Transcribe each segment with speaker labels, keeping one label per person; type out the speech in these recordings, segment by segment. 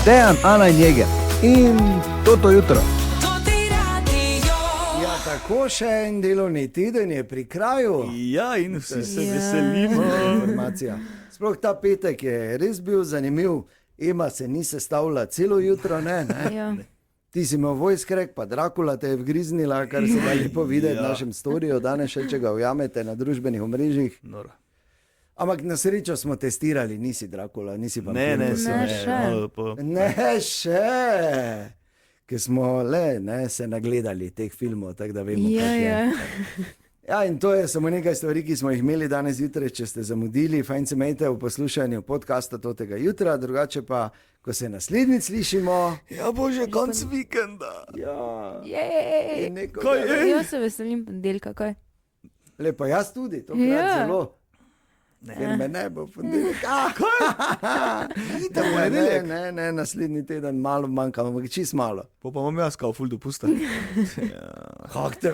Speaker 1: Dejan, Ana in Jeger. In to jutro.
Speaker 2: Ja, tako še en delovni teden je pri kraju.
Speaker 3: Ja, in vsi se veselimo.
Speaker 2: Informacija. Sploh ta petek je res bil zanimiv. Ema se ni sestavila celo jutro, ne?
Speaker 4: Ja.
Speaker 2: Ti si imel vojskrek, pa Drakula te je vgriznila, kar se da lepo videti v našem storiju, danes še, če ga ujamete na družbenih omrežjih.
Speaker 3: Noro.
Speaker 2: Ampak na srečo smo testirali, nisi Drakula, nisi pa
Speaker 3: Ne,
Speaker 2: še. Ker smo se nagledali teh filmov, tako da vemo, kaj je. Ja, in to je samo nekaj stvari, ki smo jih imeli danes jutraj, če ste zamudili. Fajn se imejte v poslušanju podcasta tega jutra, drugače pa, ko se naslednjič slišimo.
Speaker 3: Ja, bože, konc vikenda.
Speaker 2: Ja.
Speaker 4: Kaj je? Jaz se veselim ponedeljka, kaj?
Speaker 2: Lepo, jaz tudi, to zelo. Ker me ne bo ponedeljek. Ne, naslednji teden malo manjka, ampak čist malo.
Speaker 3: Pa imam jaz kao ful dopusta.
Speaker 2: Kak te?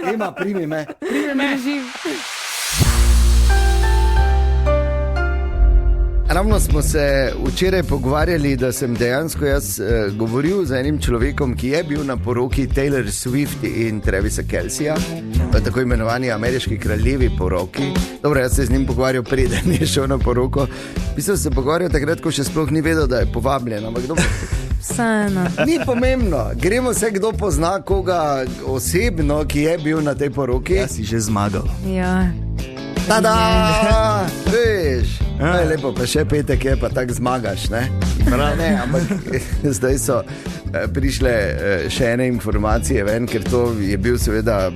Speaker 2: Ema, primi me.
Speaker 4: Držim.
Speaker 2: Ravno smo se včeraj pogovarjali, da sem dejansko jaz govoril z enim človekom, ki je bil na poroki Taylor Swift in Travisa Kelseyja, tako imenovani ameriški kraljevi poroki. Dobro, jaz se z njim pogovarjal preden je šel na poroko. Mislim, se pogovarjal takrat, ko še sploh ni vedel, da je povabljen. Ampak
Speaker 4: Vseeno.
Speaker 2: ni pomembno, gremo se, kdo pozna koga osebno, ki je bil na tej poroki.
Speaker 3: Jaz si že zmagal.
Speaker 4: Ja.
Speaker 2: Tada! Veš, lepo, pa še petek je, pa tako zmagaš, ne? Ne, ampak zdaj so prišle še ene informacije ven, ker to je bil seveda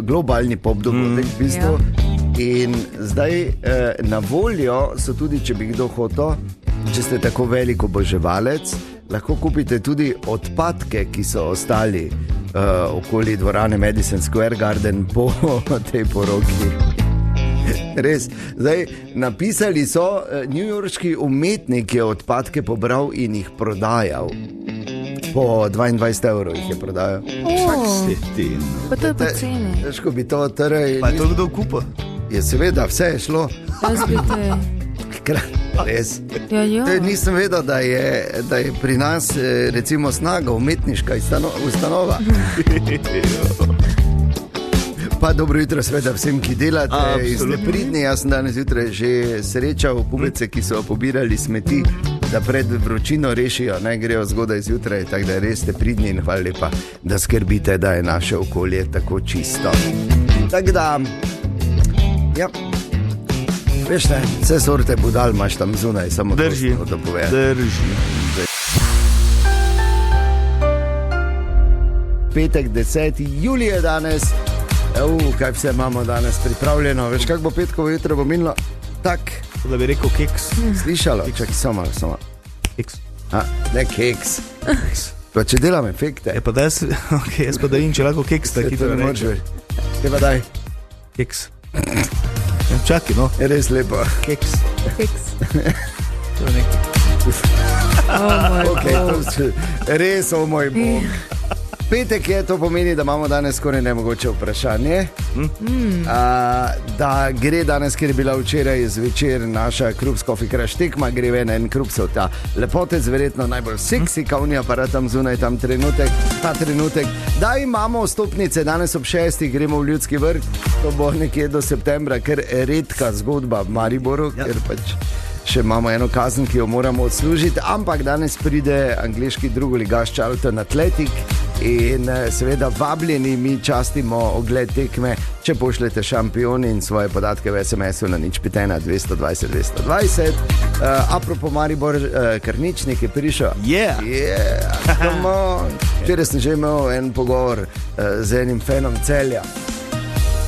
Speaker 2: globalni pop dogodek v bistvu. In zdaj na voljo so tudi, če bi kdo hotel, če ste tako velik oboževalec, lahko kupite tudi odpadke, ki so ostali okoli dvorane Madison Square Garden po tej poroki. Res. Zdaj, napisali so, newyorški umetnik je odpadke pobral in jih prodajal. Po 22 evrov jih je prodajal.
Speaker 4: Pa to je poceni.
Speaker 2: Težko bi to torej...
Speaker 3: Pa je to kdo kupa?
Speaker 2: Je seveda, vse je šlo.
Speaker 4: Jaz bi te...
Speaker 2: Res.
Speaker 4: Ja.
Speaker 2: Nisem vedel, da je pri nas recimo Snaga umetniška ustanova. Pa dobro jutro seveda vsem, ki delate in ste pridni. Jaz sem danes jutraj že srečal pubece, ki so pobirali smeti, da pred vročino rešijo, ne grejo zgodaj zjutraj, tako da res ste pridni in hvala lepa, da skrbite, da je naše okolje tako čisto. Tako da, ja, veš ne, vse sorte budal imaš tam zunaj, samo
Speaker 3: drži,
Speaker 2: to povej.
Speaker 3: Drži.
Speaker 2: Petek 10. julij je danes. Kaj vse imamo danes pripravljeno. Veš, kak bo petkovo jutro bo minilo? Tak.
Speaker 3: Da bi rekel keks.
Speaker 2: Slišalo? Čakaj, samo.
Speaker 3: Keks.
Speaker 2: Ne keks. Pa če delam efekte.
Speaker 3: Je pa da jaz pa da in če lahko keks, tako hitro reče.
Speaker 2: Te pa daj.
Speaker 3: Keks. Čakaj, no.
Speaker 2: Je res lepo.
Speaker 3: Keks. To je
Speaker 4: nekaj.
Speaker 2: Res, o moj bog. Petek je, to pomeni, da imamo danes skoraj nemogoče vprašanje. Da gre danes, ker je bila včeraj zvečer naša Krups Coffee Crush tekma, gre ven en Krupsov ta lepotec, verjetno najbolj seksi kavni aparat tam zunaj, ta trenutek. Da imamo vstopnice, danes ob 6. gremo v Ljudski vrt, to bo nekje do septembra, ker redka zgodba v Mariboru, ker pač še imamo eno kazen, ki jo moramo odslužiti, ampak danes pride angleški drugoligaš Charlton Athletic in seveda vabljeni mi častimo ogled tekme, če pošljete šampioni in svoje podatke v SMS-u na 051 220 220. Apropo Maribor, kar nič, nekaj prišel. Come on. Včeraj sem že imel en pogovor z enim fanom Celja.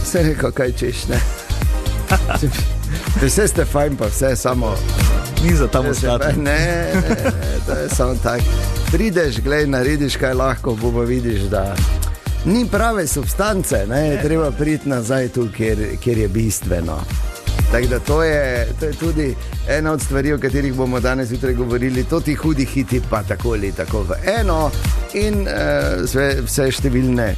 Speaker 2: Vse rekel, kaj češ, ne? Vse ste fajn, pa vse samo...
Speaker 3: Ni za tam ostati.
Speaker 2: Ne, to je samo tak. Prideš, glej, narediš kaj lahko, bo vidiš, da ni prave substance, ne, treba priti nazaj tu, kjer je bistveno. Tako da to je tudi ena od stvari, o katerih bomo danes jutraj govorili, to ti hudi hiti pa tako ali tako v eno in vse številne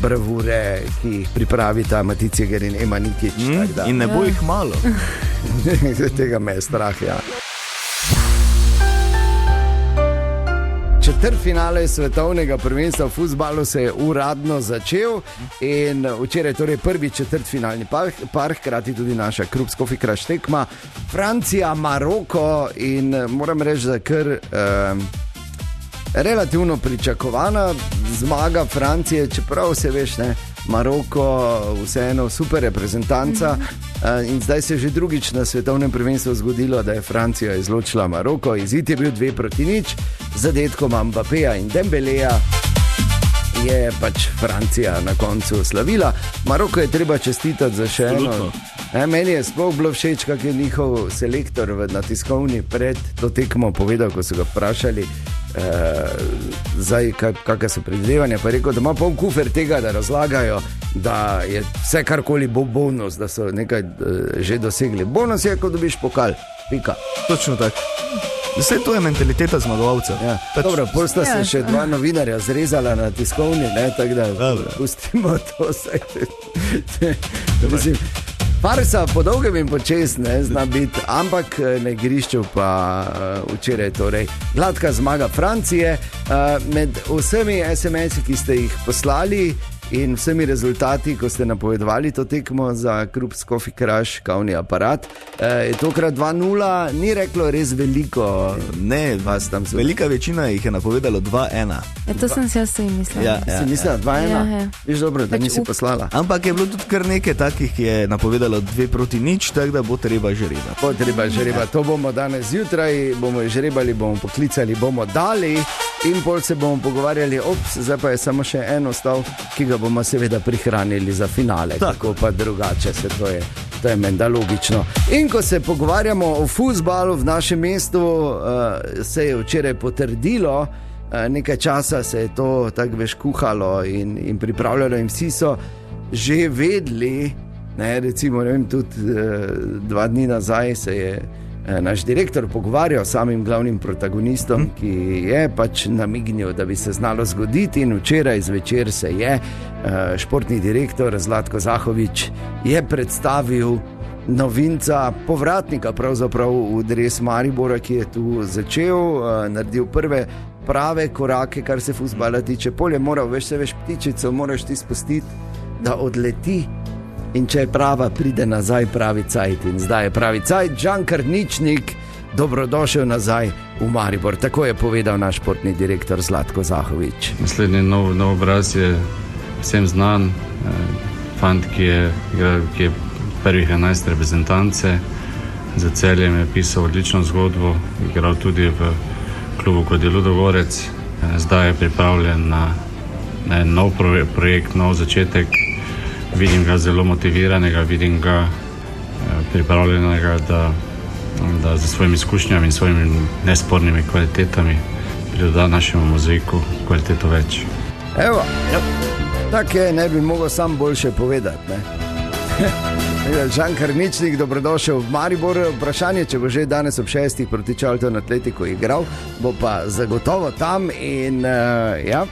Speaker 2: bravure, ki jih pripravita Matic Jeger in Ema Nikič.
Speaker 3: In ne bo jih malo.
Speaker 2: Tega me je strah, ja. Četrtfinale svetovnega prvenstva v fuzbalu se je uradno začel in včeraj torej prvi četrtfinalni par, hkrati tudi naša Krupskofi Kraš tekma Francija, Maroko in moram reči, da kar relativno pričakovana zmaga Francije, čeprav se veš, ne, Maroko vseeno super reprezentanca in zdaj se je že drugič na svetovnem prvenstvu zgodilo, da je Francija izločila Maroko. Izid je bil 2-0, zadetkom Mbappéja in Dembeleja je pač Francija na koncu slavila. Maroko je treba čestitati za še eno. Meni je sploh bilo všeč, kak je njihov selektor na tiskovni pred to tekmo povedal, ko so ga vprašali, kakve so predvidevanja, pa je rekel, da ima pol kufer tega, da razlagajo, da je vse karkoli bo bonus, da so nekaj že dosegli. Bonus je, ko dobiš pokal, pika.
Speaker 3: Točno tako. Vse to je mentaliteta zmagovalcev.
Speaker 2: Ja. Dobro, pol sta se še dva novinarja zrezala na tiskovni, ne, tako da pustimo to vse. Mislim, farsa po dolgem in počez ne zna biti, ampak na igrišču pa včeraj torej gladka zmaga Francije. Med vsemi SMS-i, ki ste jih poslali in vsemi rezultati, ko ste napovedovali to tekmo za Krupskofi Kraš kavni aparat, je tokrat 2-0, ni reklo res veliko.
Speaker 3: Ne, vas tam so. Velika večina jih je napovedalo 2-1.
Speaker 4: To sem si jaz mislila.
Speaker 2: Ja. Si mislila 2-1?
Speaker 4: Ja.
Speaker 2: Viš dobro, da nisi poslala.
Speaker 3: Ampak je bilo tudi kar nekaj takih, ki je napovedalo 2-0, tako da bo treba žrebati.
Speaker 2: Bo treba žrebati. To bomo danes zjutraj, bomo žrebali, bomo poklicali, bomo dali in pol se bomo pogovarjali. Zdaj pa je samo še en ostal, ki ga bomo seveda prihranili za finale. Tako pa drugače se to je menda logično. In ko se pogovarjamo o fuzbalu v našem mestu, se je včeraj potrdilo, nekaj časa se je to tako veš kuhalo in pripravljalo in vsi so že vedeli, ne, recimo, ne vem, tudi 2 dni nazaj se je naš direktor pogovarjal s samim glavnim protagonistom, ki je pač namignil, da bi se znalo zgoditi, in včeraj zvečer se je športni direktor Zlatko Zahovič je predstavil novinca, povratnika pravzaprav v dres Maribora, ki je tu začel, naredil prve prave korake, kar se fuzbala tiče. Polje moral, veš, ptičico moraš ti spustiti, da odleti. In če je prava, pride nazaj pravi cajt. In zdaj je pravi cajt. Žan Karničnik, dobrodošel nazaj v Maribor. Tako je povedal naš športni direktor Zlatko Zahovič.
Speaker 5: Naslednji nov obraz je vsem znan. Fant, ki je prvih 11 reprezentance. Za Celjem je pisal odlično zgodbo. Igral tudi v klubu, kot je Ludogorec. Zdaj je pripravljen na nov projekt, nov začetek. Vidim ga zelo motiviranega, vidim ga pripravljenega, da za svojimi izkušnjami in svojimi nespornimi kvalitetami pridoda našemu mozaiku kvaliteto več.
Speaker 2: Evo, tako je, ne bi mogel sam boljše povedati, ne? Žan Karničnik, dobrodošel v Maribor. Vprašanje, če bo že danes ob 6 proti Charlton Atletico igral, bo pa zagotovo tam in ja.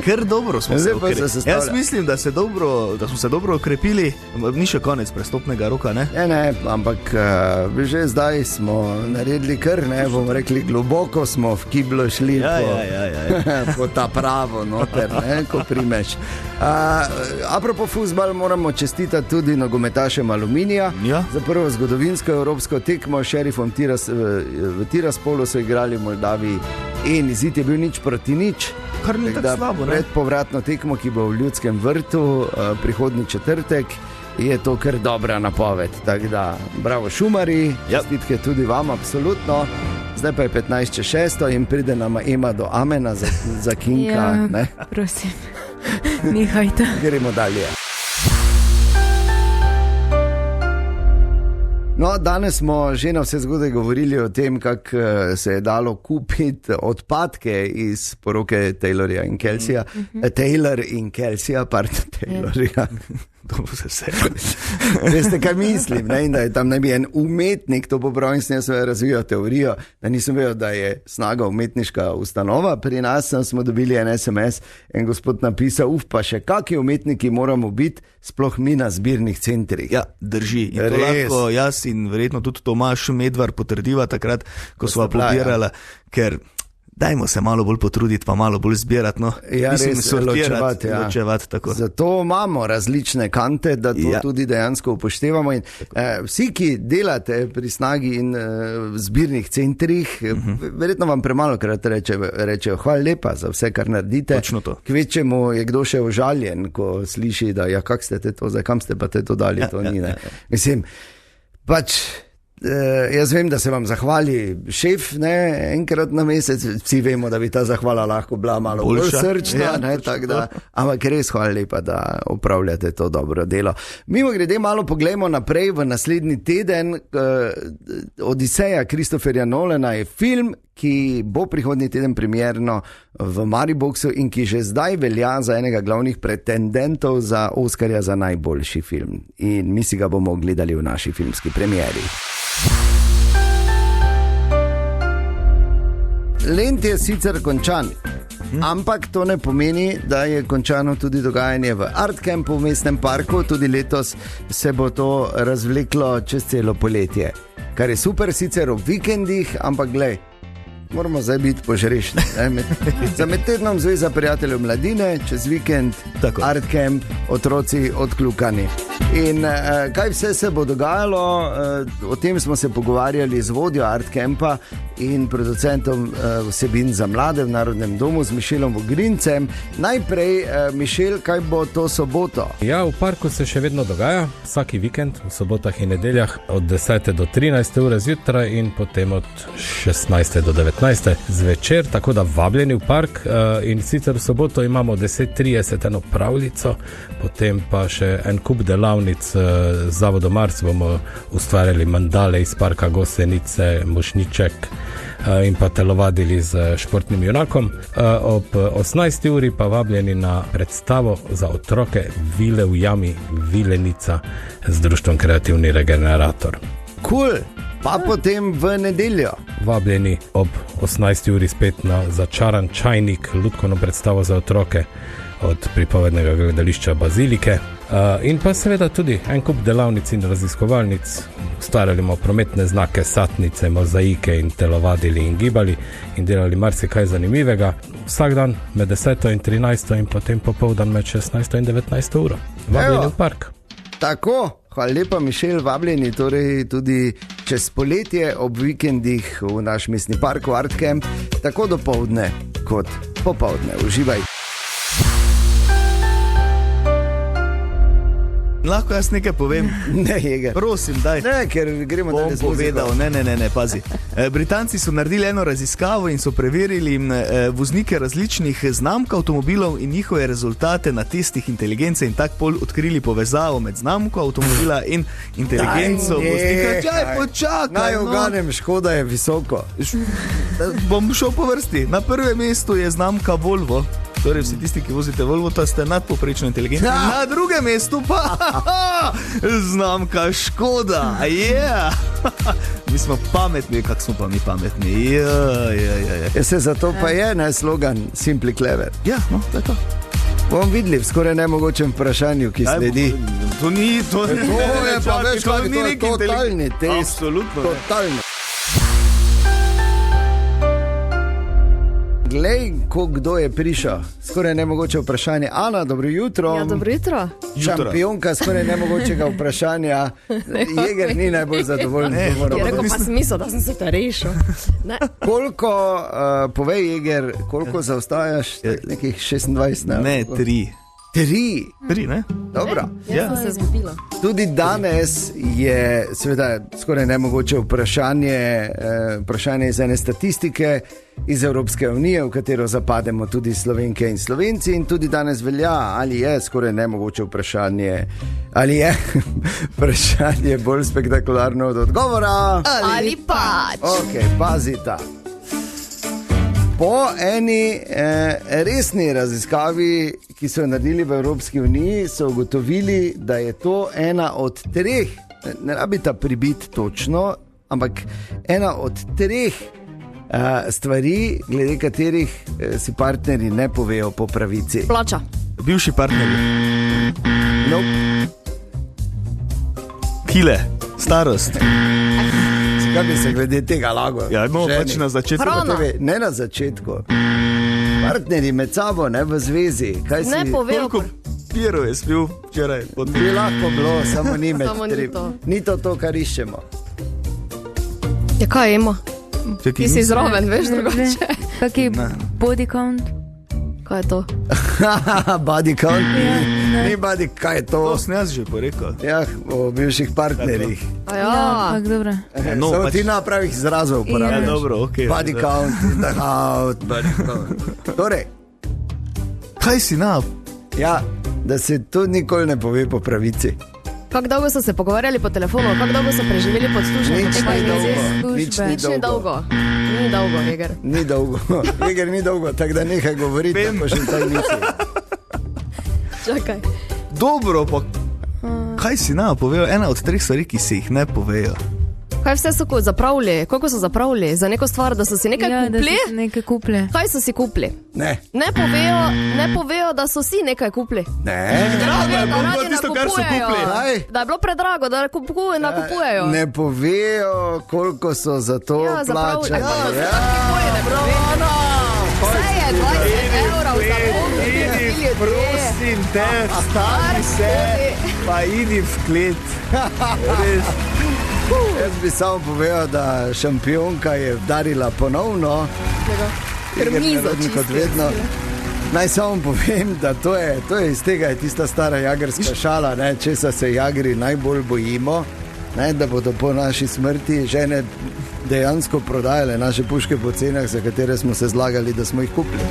Speaker 3: Ker dobro smo se okrepili. Jaz mislim, da smo se dobro okrepili. Ni še konec prestopnega roka, ne?
Speaker 2: Ne, ampak že zdaj smo naredili kar, ne, bomo rekli, globoko smo v kiblo šli po ta pravo noter, ne, ko primeš. Apropo fuzbal, moramo čestitati tudi nogometašem Aluminija. Za prvo zgodovinsko evropsko tekmo s Šerifom v Tiraspolu so igrali v Moldaviji in izid je bil 0-0.
Speaker 3: Kar ni tako slabo, ne?
Speaker 2: Pred povratno tekmo, ki bo v Ljudskem vrtu prihodnji četrtek, je to kar dobra napoved. Tako da, bravo Šumari, čestitke tudi vam, absolutno. Zdaj pa je 15:06 in pride nama Ema do Amena za Kinka.
Speaker 4: Ja, prosim, nehajte.
Speaker 2: Gremo dalje. No, danes smo že na vse zgodaj govorili o tem, kako se je dalo kupiti odpadke iz poroke Taylorja in Kelseyja. Taylor in Kelseyja, pardon, Taylorja.
Speaker 3: To bo vse.
Speaker 2: Veste, kaj mislim, ne? In da je tam naj bi en umetnik, to popravim, sem jaz razvijal teorijo, da nisem vedel, da je Snaga umetniška ustanova. Pri nas smo dobili en SMS, en gospod napisal, pa še kakšni umetniki moramo biti, sploh mi na zbirnih centrih.
Speaker 3: Ja, drži. In to lahko jaz in verjetno tudi Tomaž Medvar potrdiva takrat, ko smo aplaudirala, ker dajmo se malo bolj potruditi, pa malo bolj zbirati, no.
Speaker 2: Ja, res,
Speaker 3: ločevati, tako.
Speaker 2: Zato imamo različne kante, da to tudi dejansko upoštevamo. In, vsi, ki delate pri Snagi in zbirnih centrih, verjetno vam premalo krat rečejo, hvala lepa za vse, kar naredite.
Speaker 3: Točno to.
Speaker 2: Kvečemu je kdo še užaljen, ko sliši, da ja, kak ste te to, zdaj kam ste pa te to dali, to ni, ne. Mislim, pač... jaz vem, da se vam zahvali šef, ne, enkrat na mesec, vsi vemo, da bi ta zahvala lahko bila malo bolj srčna, ne, tak da, ampak res hvala lepa, da opravljate to dobro delo. Mimo grede malo poglejmo naprej v naslednji teden. Odiseja Christopherja Nolana je film, ki bo prihodnji teden premierno v Mariboxu in ki že zdaj velja za enega glavnih pretendentov za Oskarja za najboljši film. In mi si ga bomo gledali v naši filmski premieri. Lent je sicer končan, ampak to ne pomeni, da je končano tudi dogajanje v Art Campu v mestnem parku. Tudi letos se bo to razvleklo čez celo poletje, kar je super sicer ob vikendih, ampak glej, moramo zdaj biti požrešni. Za med tednom Zveza prijateljev mladine, čez vikend tako. Art Camp, otroci odkljukani. In kaj vse se bo dogajalo, o tem smo se pogovarjali z vodjo Art Campa in producentom vsebin za mlade v Narodnem domu z Mišelom Vogrincem. Najprej, Mišel, kaj bo to soboto?
Speaker 6: Ja, v parku se še vedno dogaja, vsaki vikend, v sobotah in nedeljah od 10. do 13. ure zjutraj in potem od 16. do 19. zvečer, tako da vabljeni v park. In sicer v soboto imamo 10:30 eno pravljico, potem pa še en kup delavnic z Zavodom Mars, bomo ustvarjali mandale iz parka Gosenice, Mošniček in pa telovadili z športnim junakom. Ob 18. uri pa vabljeni na predstavo za otroke Vile v jami Vilenica z društvom Kreativni regenerator.
Speaker 2: Cool. Pa potem v nedeljo
Speaker 6: vabljeni ob 18. uri spet na Začaran čajnik, lutkovno predstavo za otroke od pripovednega gledališča Bazilike. In pa seveda tudi en kup delavnic in raziskovalnic. Ustvarjali smo prometne znake, satnice, mozaike in telovadili in gibali in delali marsikaj zanimivega. Vsak dan med 10. in 13. in potem popoldan med 16. in 19. uro. Vabljeni v park.
Speaker 2: Tako. Hvala lepa, Mišel, vabljeni torej tudi čez poletje ob vikendih v naš mestni park v Art Camp, tako dopoldne kot popoldne. Uživaj.
Speaker 3: Lahko jaz nekaj povem?
Speaker 2: Ne, Jeger.
Speaker 3: Prosim, daj.
Speaker 2: Ne, ker gremo
Speaker 3: dalje z muziko. Ne, pazi. Britanci so naredili eno raziskavo in so preverili voznike različnih znamk avtomobilov in njihove rezultate na testih inteligence in tak pol odkrili povezavo med znamko avtomobila in inteligenco voznika. Počakaj.
Speaker 2: Naj uganem, Škoda je visoko.
Speaker 3: Bom šel po vrsti. Na prvem mestu je znamka Volvo. Torej vsi tisti, ki vozite Volvo, ta ste nadpoprečno inteligentni. Na drugem mestu pa znamka Škoda. Mi smo pametni, kak smo pa mi pametni.
Speaker 2: Se zato pa je slogan Simply Clever.
Speaker 3: Ja, no, to je to.
Speaker 2: Bomo videli v skoraj nemogočem vprašanju, ki sledi.
Speaker 3: To ni
Speaker 2: pa več, to je totalni test.
Speaker 3: Absolutno.
Speaker 2: Totalni. Glej, kdo je prišel. Skoraj nemogoče vprašanje. Ana, dobro jutro.
Speaker 4: Ja, dobro jutro.
Speaker 2: Šampionka skoraj nemogočega vprašanja. Jeger ni najbolj zadovoljen.
Speaker 4: Rekel pa sem mislil, da sem se te rešil.
Speaker 2: Koliko, povej Jeger, koliko zaostajaš? Nekih 26, ne?
Speaker 3: Ne, 3. 3, ne?
Speaker 2: Dobro.
Speaker 4: Jaz sem se zgubila.
Speaker 2: Tudi danes je seveda skoraj nemogoče vprašanje iz ene statistike iz Evropske unije, v katero zapademo tudi Slovenke in Slovenci, in tudi danes velja, ali je skoraj nemogoče vprašanje, ali je vprašanje bolj spektakularno od odgovora.
Speaker 4: Ali pač.
Speaker 2: Ok, pazita. Po eni resni raziskavi, ki so jo naredili v Evropski uniji, so ugotovili, da je to ena od 3, ne rabita pribiti točno, ampak ena od 3 stvari, glede katerih si partnerji ne povejo po pravici.
Speaker 7: Plača.
Speaker 3: Bivši partnerji.
Speaker 2: Nope.
Speaker 3: Kile, starost.
Speaker 2: Kaj bi se glede tega lago?
Speaker 3: Ja, imamo pač na začetku.
Speaker 7: Hrana.
Speaker 2: Ne na začetku. Partnerji med sabo, ne v zvezi. Kaj
Speaker 7: Ne
Speaker 2: si...
Speaker 7: povejo.
Speaker 3: Koliko pirov je spil včeraj?
Speaker 2: Bi lahko bilo, samo ni med
Speaker 7: Samo ni
Speaker 2: tri.
Speaker 7: to.
Speaker 2: Ni to, kar iščemo.
Speaker 7: Ja, kaj ima? Ti si zraven, veš drugače.
Speaker 4: Kaki body count?
Speaker 7: Kaj je to?
Speaker 2: Body count, ni body, kaj je to?
Speaker 3: To sem jaz že porekel.
Speaker 2: Ja, o bivših partnerjih.
Speaker 7: A ja.
Speaker 4: Tako dobro.
Speaker 3: No,
Speaker 2: Samo
Speaker 3: pač-
Speaker 2: ti na pravih izrazov
Speaker 3: Ja,
Speaker 2: uporabljaš.
Speaker 3: dobro, okej.
Speaker 2: Body count, the out, body count. Torej,
Speaker 3: Kaj si na?
Speaker 2: ja, da se to nikoli ne pove po pravici.
Speaker 7: Kako dolgo so se pogovarjali po telefonu, kako dolgo so preživeli pod slušanjem?
Speaker 2: Nič ni dolgo. Nič ni
Speaker 7: Nič ni
Speaker 2: dolgo.
Speaker 7: dolgo. Ni dolgo, Jeger.
Speaker 2: Ni dolgo. Jeger ni dolgo, tako da nehaj govoriti,
Speaker 3: Vem.
Speaker 2: tako še taj misli.
Speaker 7: Čakaj.
Speaker 3: Dobro, pa kaj si na povejo? Ena od 3 stvari, ki se jih ne povejo.
Speaker 7: Kaj vse so zapravili? Koliko so zapravili za neko stvar, da so si nekaj
Speaker 4: Ja, da
Speaker 7: kupili?
Speaker 4: si nekaj kupili.
Speaker 7: Kaj so si kupili?
Speaker 2: Ne,
Speaker 7: Ne povejo, da so si nekaj kupili.
Speaker 2: ne.
Speaker 7: Drago, da
Speaker 3: bom
Speaker 7: radi
Speaker 3: to tisto, kar so
Speaker 7: nakupujejo.
Speaker 3: kupili.
Speaker 2: Kaj?
Speaker 7: Da je bilo predrago, da nakupujejo.
Speaker 2: Ne povejo, koliko so za to
Speaker 7: Ja, zapravili.
Speaker 2: plačali.
Speaker 7: Ja, kupujete, bro. Vse je 20 evrov za pomnjenje.
Speaker 3: prosim te, vstavi se, pa idi v klet. Res.
Speaker 2: Jaz bi samo povedal, da šampionka je vdarila ponovno,
Speaker 7: Ker
Speaker 2: Jeger
Speaker 7: mizo
Speaker 2: nerodni kot
Speaker 7: čisti.
Speaker 2: vedno. Naj samo povem, da to je iz tega je tista stara jagerska šala, ne, česa se jagri najbolj bojimo, ne, da bodo po naši smrti žene dejansko prodajale naše puške po cenah, za katere smo se zlagali, da smo jih kupili.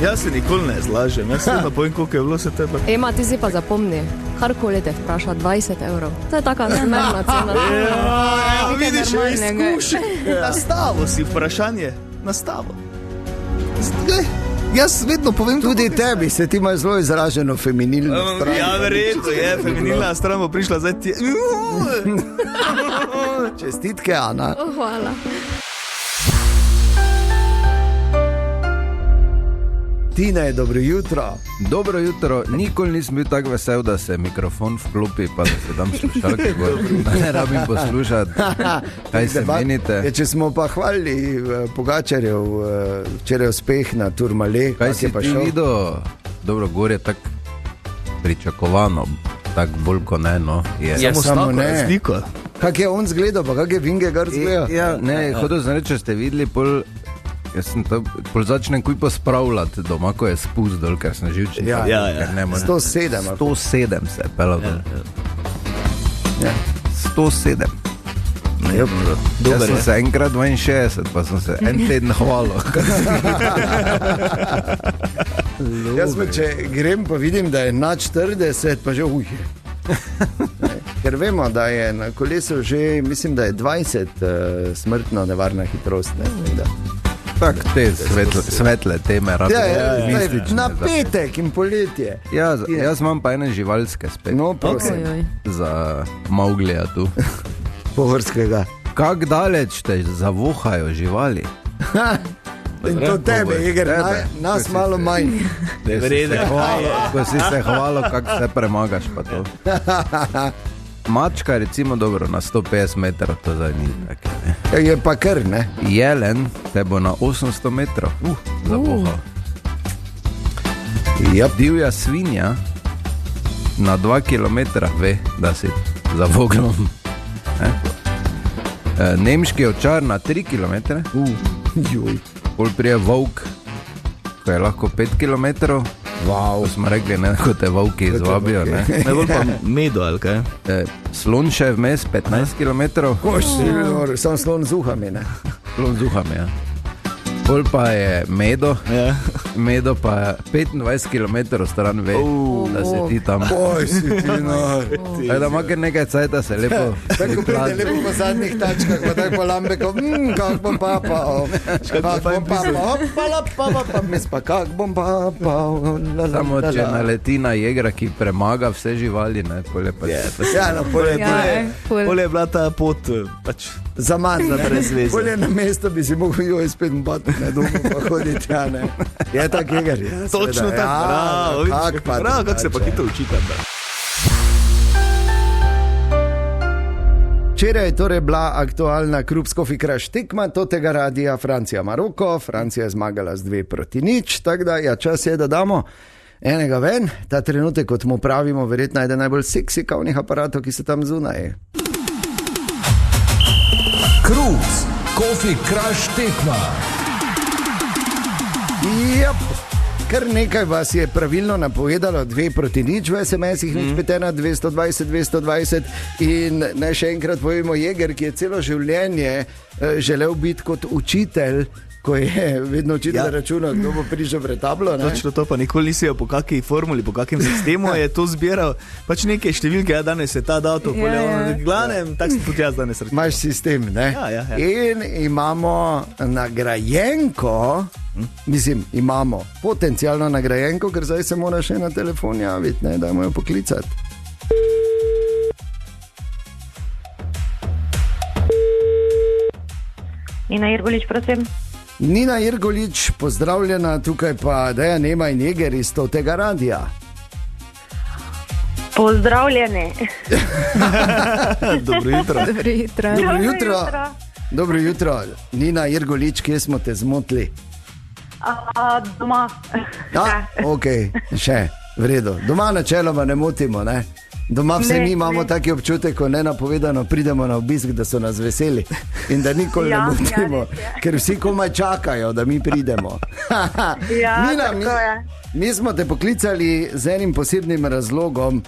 Speaker 3: Jaz se nikoli ne zlažem, jaz se povem, koliko je bilo se tebe.
Speaker 7: Ema, ti si pa zapomni, karkoli te vpraša, 20 evrov. To je taka zmerna cena.
Speaker 3: Ja, vidiš,
Speaker 4: normalnega.
Speaker 3: izkuši. Nastavo si vprašanje, nastavo. Glej, jaz vedno povem,
Speaker 2: Tudi tebi se ti imaš zelo izraženo feminilno stran.
Speaker 3: Ja, verjetno je, feminilna stran bo prišla zdaj ti.
Speaker 2: Čestitke, Ana.
Speaker 7: Hvala.
Speaker 2: Tine, dobro jutro.
Speaker 1: Dobro jutro, nikoli nisem bil tako vesel, da se mikrofon vklopi, pa da se dam slušalke gor, da ne rabim poslušati, kaj se menite.
Speaker 2: Ja, če smo pa hvalili Pogačarjev včeraj uspeh na Turmale,
Speaker 1: Kaj si
Speaker 2: je pa
Speaker 1: ti
Speaker 2: šel?
Speaker 1: videl? Dobro, gor je tako pričakovano, tako bolj kot ne, no. Je.
Speaker 2: samo ne.
Speaker 3: Razliko.
Speaker 2: Kak je on zgledal, pa kak je Vingegaard zgledal?
Speaker 1: Ja, ne, hotel sem reči, če ste videli, jaz sem to, pol začnem kuj pospravljati doma, ko je spust dol, ker sem živčen.
Speaker 2: Ja,
Speaker 3: ja.
Speaker 1: Ker ne morem.
Speaker 2: 107.
Speaker 1: 107 se je pelal dol.
Speaker 2: Ja.
Speaker 1: 107.
Speaker 2: Ja,
Speaker 1: Jaz sem se enkrat 62, pa sem se en teden hvalil.
Speaker 2: Jaz pa, če grem, pa vidim, da je na 40, pa že uje. Ker vemo, da je na kolesu že, mislim, da je 20 smrtno nevarna hitrost. Ne?
Speaker 1: Tak, te svetle teme, rade, optimistične.
Speaker 2: Na
Speaker 1: za-
Speaker 2: petek in poletje.
Speaker 1: Ja, jaz imam pa ene živalske spet.
Speaker 2: No, prosim,
Speaker 4: Ojoj.
Speaker 1: Za Mauglija tu.
Speaker 2: pohorskega.
Speaker 1: Kako daleč te zavohajo živali?
Speaker 2: In to tebe, Jeger,
Speaker 1: Tebe.
Speaker 2: nas malo manj.
Speaker 1: Ko si se hvalil, kako se premagaš pa to. Mačka recimo dobro na 150 metrov, to zdaj ni tako. Ne.
Speaker 2: Je pa kar, ne?
Speaker 1: Jelen te bo na 800 metrov zavohal.
Speaker 2: Yep.
Speaker 1: Divja svinja na 2 km ve, da si za voglom. Nemški ovčar na 3 km, pol prije volk, ko je lahko 5 km. Wow. Smo rekli, ne, ko te volki izvabijo. Ne.
Speaker 3: Najbolj pa medo, ali kaj?
Speaker 1: Slon še vmes 15 km,
Speaker 2: Koš, sam slon z uhami, ne?
Speaker 1: slon z uhami. Ja. Pol pa je medo,
Speaker 3: Ja.
Speaker 1: Medo pa 25 km stran ve, da si ti tam.
Speaker 2: Oj, si ti nor.
Speaker 1: Da ima kar nekaj cajta, se lepo.
Speaker 2: Tako pride lepo po zadnjih tačkah, pa tako po lambeku, kak bom papal. Kak bom papal, mis pa kak bom papal.
Speaker 1: Samo če naleti na jegra, ki premaga vse živali, ne, pole pa je.
Speaker 2: Ja, no,
Speaker 3: Pole je bila ta pot, pač
Speaker 2: zamazna
Speaker 3: brez veze.
Speaker 2: Bolje na mesto bi si mogel joj spet bati, ne domu pa hoditi, ja, ne. Je tak jeger, ja.
Speaker 3: Točno tako, bravo, kak se pa hitro učite.
Speaker 2: Včeraj je torej bila aktualna Krups Coffee Crush tekma tega radija Francija-Maroko. Francija je zmagala z 2-0, tako da ja, čas je, da damo enega ven. Ta trenutek, kot mu pravimo, verjetno je najbolj seksi kavnih aparatov, ki so tam zunaj.
Speaker 8: Krups Coffee Crush tekma.
Speaker 2: Jep. Kar nekaj vas je pravilno napovedalo 2-0 v SMS-ih, nič petena 220-220 in naj še enkrat povemo, jeger, ki je celo življenje želel biti kot učitelj, ko je vedno učitelj računal, kdo bo prišel pred tablo.
Speaker 3: Točno to, pa nikoli nisi po kakšni formuli, po kakšnem sistemu je to zbiral, pač neke številke, ja, danes je ta dal to, glavnem, tak sem tudi jaz danes računal.
Speaker 2: Imaš sistem, ne?
Speaker 3: Ja.
Speaker 2: In imamo nagrajenko, mislim, imamo potencialno nagrajenko, ker zdaj se mora še na telefon javiti, ne, dajmo jo poklicati.
Speaker 9: Nina Irgolič, prosim.
Speaker 2: Nina Irgolič, pozdravljena, tukaj pa Deja Nema in Jeger iz tega radija.
Speaker 9: Pozdravljeni.
Speaker 3: Dobro jutro.
Speaker 2: Dobro jutro. Nina Irgolič, kje smo te zmotili?
Speaker 9: Doma.
Speaker 2: Ok, še, v redu. Doma načeloma ne motimo, ne? Doma vse mi imamo taki občutek, ko nenapovedano pridemo na obisk, da so nas veseli in da nikoli ne motimo, ker vsi komaj čakajo, da mi pridemo. Nina, mi smo te poklicali z enim posebnim razlogom.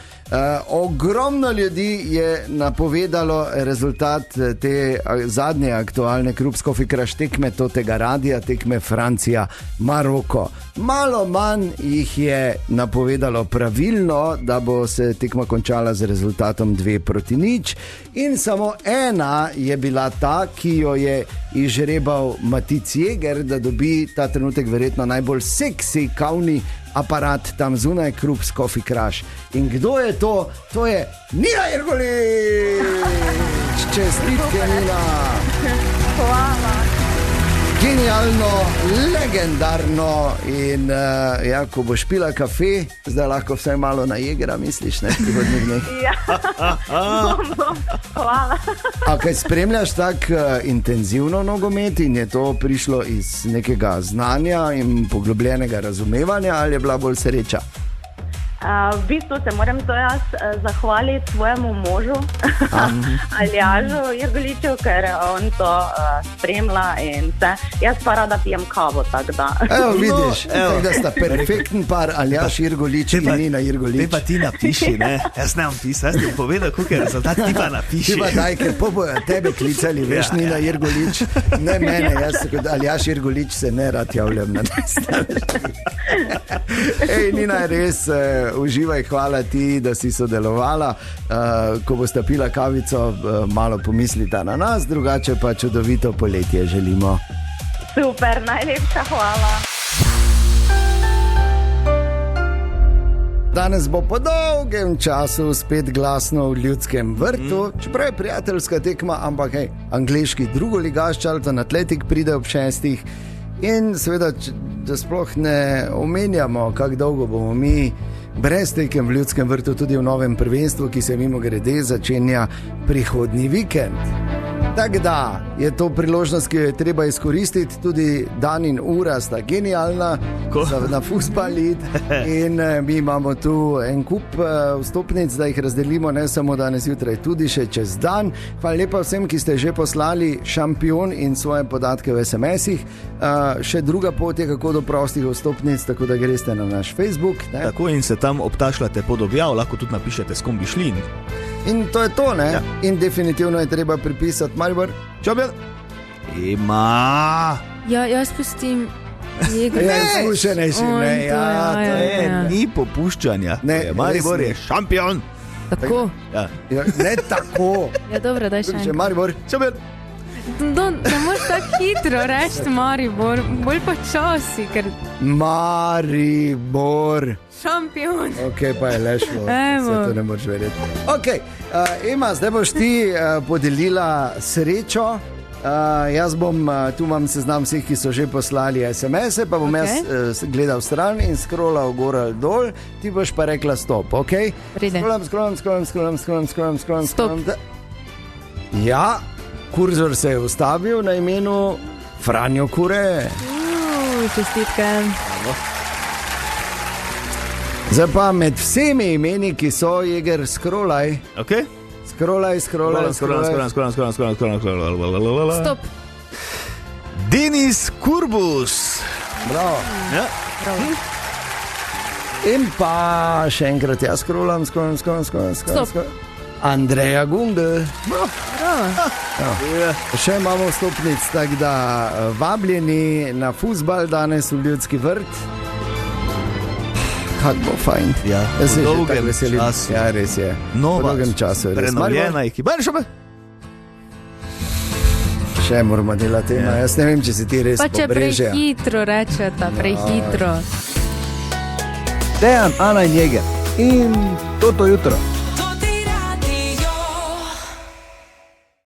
Speaker 2: Ogromno ljudi je napovedalo rezultat te zadnje aktualne Krups Coffee Crush tekme tega radija, tekme Francija-Maroko. Malo manj jih je napovedalo pravilno, da bo se tekma končala z rezultatom 2-0 in samo ena je bila ta, ki jo je izžrebal Matic Jeger, da dobi ta trenutek verjetno najbolj seksi kavni aparat tam zunaj Krups Coffee Crush. In kdo je to? To je Nina Irgolič! Čestitke, Nina!
Speaker 9: Hvala.
Speaker 2: Genialno, legendarno in ja, ko boš pila kafe, zdaj lahko vsaj malo na Jegera misliš, ne, prihodnjih dneh.
Speaker 9: Ja, hvala.
Speaker 2: A kaj spremljaš tak intenzivno nogomet in je to prišlo iz nekega znanja in poglobljenega razumevanja ali je bila bolj sreča?
Speaker 9: V bistvu se moram to jaz zahvaliti svojemu možu, Aljažu Irgoliču, ker on to spremlja in vse. Jaz pa rada pijem kavo, tako da.
Speaker 2: Evo, vidiš, da sta perfekten par, Aljaž Irgolič in Nina Irgolič.
Speaker 3: Te pa ti napiši, ne? Jaz ne vam pisal, jaz ti povedal, koliko je rezultat, ti pa napiši.
Speaker 2: Ti pa daj, ker bojo tebe klicali, veš, Nina Irgolič, ne mene, jaz kot Aljaž Irgolič se ne rad javljam na nastaviš. Ej, Nina, res uživaj, hvala ti, da si sodelovala. Ko boste pila kavico, malo pomislite na nas, drugače pa čudovito poletje želimo.
Speaker 9: Super, najlepša hvala.
Speaker 2: Danes bo po dolgem času spet glasno v Ljudskem vrtu, čeprav je prijateljska tekma, ampak hej, angleški drugoligaš Charlton Athletic pride ob 6. In seveda, da sploh ne omenjamo, kako dolgo bomo mi brez tekem v Ljudskem vrtu tudi v novem prvenstvu, ki se mimogrede začenja prihodnji vikend. Tako da je to priložnost, ki jo je treba izkoristiti, tudi dan in ura sta genialna na fuzbal iti in mi imamo tu en kup vstopnic, da jih razdelimo ne samo danes jutraj, tudi še čez dan. Hvala lepa vsem, ki ste že poslali šampion in svoje podatke v SMS-ih. Še druga pot je, kako do prostih vstopnic, tako da greste na naš Facebook. Ne?
Speaker 3: Tako in se tam obtašljate pod objav, lahko tudi napišete, s kom bi šli.
Speaker 2: In to je to, ne? Ja. In definitivno je treba pripisati Maribor. Čobel?
Speaker 3: Ima.
Speaker 4: Ja, jaz pustim
Speaker 2: Izkušenejši, ne, ja.
Speaker 3: Ni popuščanja. Maribor je šampion.
Speaker 4: Tako.
Speaker 3: Ja.
Speaker 2: Ne tako.
Speaker 4: Ja, dobro, daj še enkrat.
Speaker 2: Maribor.
Speaker 4: Ne moreš tako hitro reči Maribor, bolj počasi, ker...
Speaker 2: Maribor.
Speaker 4: Šampion.
Speaker 2: Ok, pa je le šlo. Se to ne moreš verjeti. Ok, Ema, zdaj boš ti podelila srečo. Jaz bom, tu imam seznam vseh, ki so že poslali SMS-e, pa bom jaz gledal stran in scrollal gor ali dol, ti boš pa rekla stop, ok? Scrollam.
Speaker 4: Stop.
Speaker 2: Ja, kurzor se je ustavil na imenu Franjo Kure.
Speaker 4: Čestitke.
Speaker 2: Zdaj pa med vsemi imeni, ki so, Jeger, scrollaj.
Speaker 3: Ok.
Speaker 2: Scrollaj.
Speaker 4: Stop.
Speaker 3: Denis Kurbus.
Speaker 2: Bravo.
Speaker 3: Ja.
Speaker 4: Bravo.
Speaker 2: In pa še enkrat, jaz scrollam.
Speaker 4: Stop.
Speaker 2: Andreja Gundel.
Speaker 4: Bravo.
Speaker 2: Še imamo stopnic, tako da vabljeni na fuzbal danes v Ljudski vrt. Kako bo fajn.
Speaker 3: Ja,
Speaker 2: jaz se že tako
Speaker 3: dolgem
Speaker 2: veselim.
Speaker 3: času.
Speaker 2: Ja, res je.
Speaker 3: Nova,
Speaker 2: po dolgem času je res.
Speaker 3: prenovljena ekipa.
Speaker 2: Še moramo delati.
Speaker 3: Ja.
Speaker 2: Jaz ne vem, če si ti res
Speaker 4: Pa če
Speaker 2: pobrežja.
Speaker 4: prehitro rečeta, prehitro.
Speaker 2: Dejan, Ana in Jeger. In toto jutro.